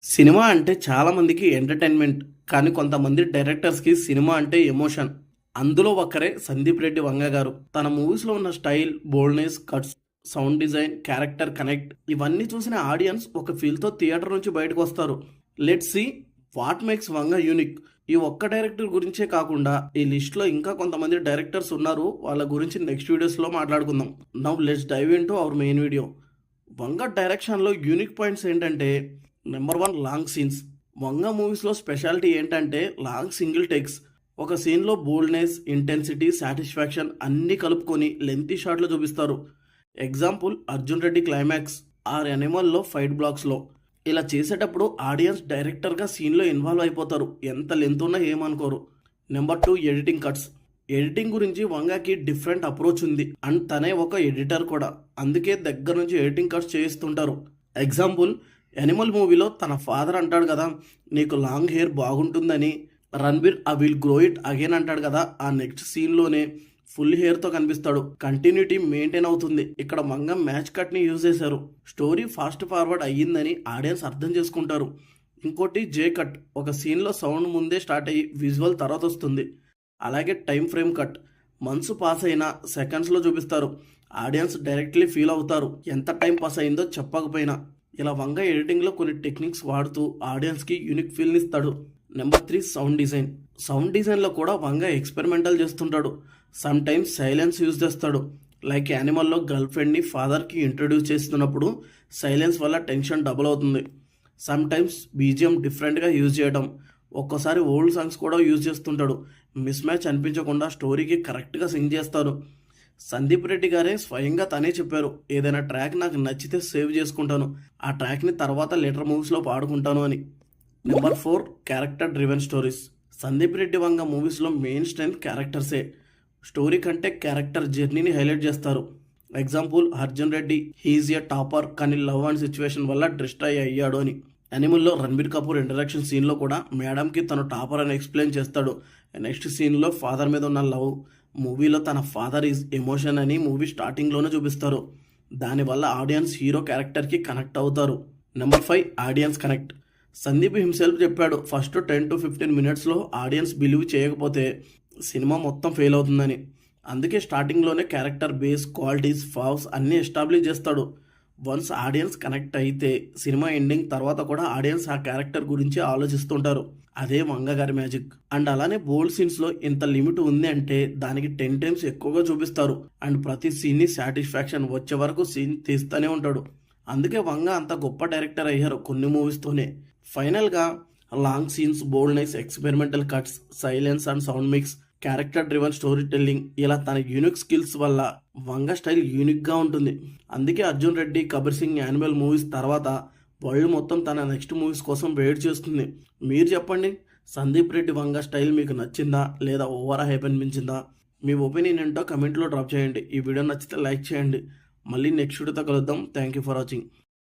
Cinema అంటే చాలామందికి entertainment. కానీ కొంతమంది డైరెక్టర్స్‌కి సినిమా అంటే ఎమోషన్. అందులో ఒకరే సందీప్ రెడ్డి వంగ గారు. తన మూవీస్‌లో ఉన్న స్టైల్, బోల్డ్‌నెస్, cuts, sound design, character connect ఇవన్నీ చూసిన ఆడియన్స్ ఒక ఫీల్‌తో థియేటర్ నుంచి బయటకొస్తారు. Let's see what makes Vanga unique. ఈ ఒక్క డైరెక్టర్ గురించే కాకుండా ఈ లిస్ట్‌లో ఇంకా కొంతమంది డైరెక్టర్స్ ఉన్నారు. వాళ్ళ గురించి నెక్స్ట్ వీడియోస్‌లో మాట్లాడుకుందాం. Now let's dive into our main video. Vanga డైరెక్షన్‌లో యూనిక్ పాయింట్స్ ఏంటంటే నెంబర్ 1 లాంగ్ సీన్స్. వంగ మూవీస్‌లో స్పెషాలిటీ ఏంటంటే లాంగ్ సింగిల్ టేక్స్. ఒక సీన్‌లో బోల్డ్‌నెస్, ఇంటెన్సిటీ, సాటిస్ఫాక్షన్ అన్నీ కలుపుకొని లెంతీ షాట్‌లో చూపిస్తారు. Example 'Arjun Reddy' climax or 'యానిమల్'లో ఫైట్ బ్లాక్స్‌లో. ఇలా చేసేటప్పుడు ఆడియన్స్ డైరెక్టర్‌గా సీన్‌లో ఇన్వాల్వ్ అయిపోతారు. ఎంత లెంత్ ఉన్నా ఏమనుకోరు. Number 2 editing cuts. ఎడిటింగ్ గురించి వంగకి డిఫరెంట్ అప్రోచ్ ఉంది అండ్ తనే ఒక ఎడిటర్ కూడా. అందుకే దగ్గర నుంచి ఎడిటింగ్ కట్స్ చేయిస్తుంటారు. ఎగ్జాంపుల్ 'యానిమల్' మూవీలో తన ఫాదర్ అంటాడు కదా, నీకు లాంగ్ హెయిర్ బాగుంటుందని. Ranbir I will grow it again అంటాడు కదా, ఆ నెక్స్ట్ సీన్లోనే ఫుల్ హెయిర్తో కనిపిస్తాడు. కంటిన్యూటీ మెయింటైన్ అవుతుంది. ఇక్కడ వంగ మ్యాచ్ కట్ని యూజ్ చేశారు. స్టోరీ ఫాస్ట్ ఫార్వర్డ్ అయ్యిందని ఆడియన్స్ అర్థం చేసుకుంటారు. ఇంకోటి జే కట్. ఒక సీన్లో సౌండ్ ముందే స్టార్ట్ అయ్యి విజువల్ తర్వాత వస్తుంది. అలాగే time frame cut. Months pass అయినా సెకండ్స్లో చూపిస్తారు. ఆడియన్స్ డైరెక్ట్లీ ఫీల్ అవుతారు ఎంత టైం పాస్ అయిందో చెప్పకపోయినా. ఇలా వంగ ఎడిటింగ్లో కొన్ని టెక్నిక్స్ వాడుతూ ఆడియన్స్కి యూనిక్ ఫీల్ని ఇస్తాడు. Number 3 sound design. సౌండ్ డిజైన్లో కూడా వంగ ఎక్స్పెరిమెంటల్ చేస్తుంటాడు. సమ్ టైమ్స్ సైలెన్స్ యూజ్ చేస్తాడు. లైక్ 'యానిమల్'లో గర్ల్ ఫ్రెండ్ని ఫాదర్కి ఇంట్రడ్యూస్ చేస్తున్నప్పుడు సైలెన్స్ వల్ల టెన్షన్ డబుల్ అవుతుంది. సమ్ టైమ్స్ బీజిఎం డిఫరెంట్గా యూజ్ చేయడం. ఒక్కోసారి ఓల్డ్ సాంగ్స్ కూడా యూజ్ చేస్తుంటాడు. మిస్ మ్యాచ్ అనిపించకుండా స్టోరీకి కరెక్ట్గా సింగ్ చేస్తారు. సందీప్ రెడ్డి గారే స్వయంగా తనే చెప్పారు, ఏదైనా ట్రాక్ నాకు నచ్చితే సేవ్ చేసుకుంటాను, ఆ ట్రాక్ని తర్వాత లేటర్ మూవీస్లో పాడుకుంటాను అని. Number 4 character driven stories. Sandeep Reddy Vanga మూవీస్లో మెయిన్ స్ట్రెంత్ క్యారెక్టర్సే. స్టోరీ కంటే క్యారెక్టర్ జర్నీని హైలైట్ చేస్తారు. Example 'Arjun Reddy' he's a topper కానీ లవ్ అండ్ సిచ్యువేషన్ వల్ల డిస్ట్రాయ్ అయ్యాడు అని. 'యానిమల్'లో రణబీర్ కపూర్ ఇంట్రడక్షన్ సీన్లో కూడా మేడంకి తను టాపర్ అని ఎక్స్ప్లెయిన్ చేస్తాడు. నెక్స్ట్ సీన్లో ఫాదర్ మీద ఉన్న లవ్, మూవీలో తన ఫాదర్ ఈజ్ ఎమోషన్ అని మూవీ స్టార్టింగ్లోనే చూపిస్తారు. దానివల్ల ఆడియన్స్ హీరో క్యారెక్టర్కి కనెక్ట్ అవుతారు. Number 5 audience connect. Sandeep himself చెప్పాడు, ఫస్ట్ 10 to 15 మినిట్స్లో ఆడియన్స్ బిలీవ్ చేయకపోతే సినిమా మొత్తం ఫెయిల్ అవుతుందని. అందుకే స్టార్టింగ్లోనే క్యారెక్టర్ బేస్, క్వాలిటీస్, ఫావ్స్ అన్నీ ఎస్టాబ్లిష్ చేస్తాడు. వన్స్ ఆడియన్స్ కనెక్ట్ అయితే సినిమా ఎండింగ్ తర్వాత కూడా ఆడియన్స్ ఆ క్యారెక్టర్ గురించి ఆలోచిస్తుంటారు. అదే వంగ గారి మ్యాజిక్. అండ్ అలానే బోల్డ్ సీన్స్లో ఇంత లిమిట్ ఉంది అంటే దానికి 10 times ఎక్కువగా చూపిస్తారు. అండ్ ప్రతి సీన్ని సాటిస్ఫాక్షన్ వచ్చే వరకు సీన్ తీస్తూనే ఉంటాడు. అందుకే వంగ అంత గొప్ప డైరెక్టర్ అయ్యారు కొన్ని మూవీస్తోనే. ఫైనల్గా long scenes, boldness, experimental cuts, silence and sound mix, character driven story telling, ఇలా తన యూనిక్ స్కిల్స్ వల్ల వంగ స్టైల్ యూనిక్గా ఉంటుంది. అందుకే 'అర్జున్ రెడ్డి', 'కబీర్ సింగ్', 'యానిమల్' మూవీస్ తర్వాత వరల్డ్ మొత్తం తన నెక్స్ట్ మూవీస్ కోసం వెయిట్ చేస్తుంది. మీరు చెప్పండి, సందీప్ రెడ్డి వంగ స్టైల్ మీకు నచ్చిందా లేదా ఓవర్ హైప్ అనిపించిందా? మీ ఒపీనియన్ ఏంటో కమెంట్లో డ్రాప్ చేయండి. ఈ వీడియో నచ్చితే లైక్ చేయండి. మళ్ళీ నెక్స్ట్ వీడియోతో కలుద్దాం. Thank you for watching.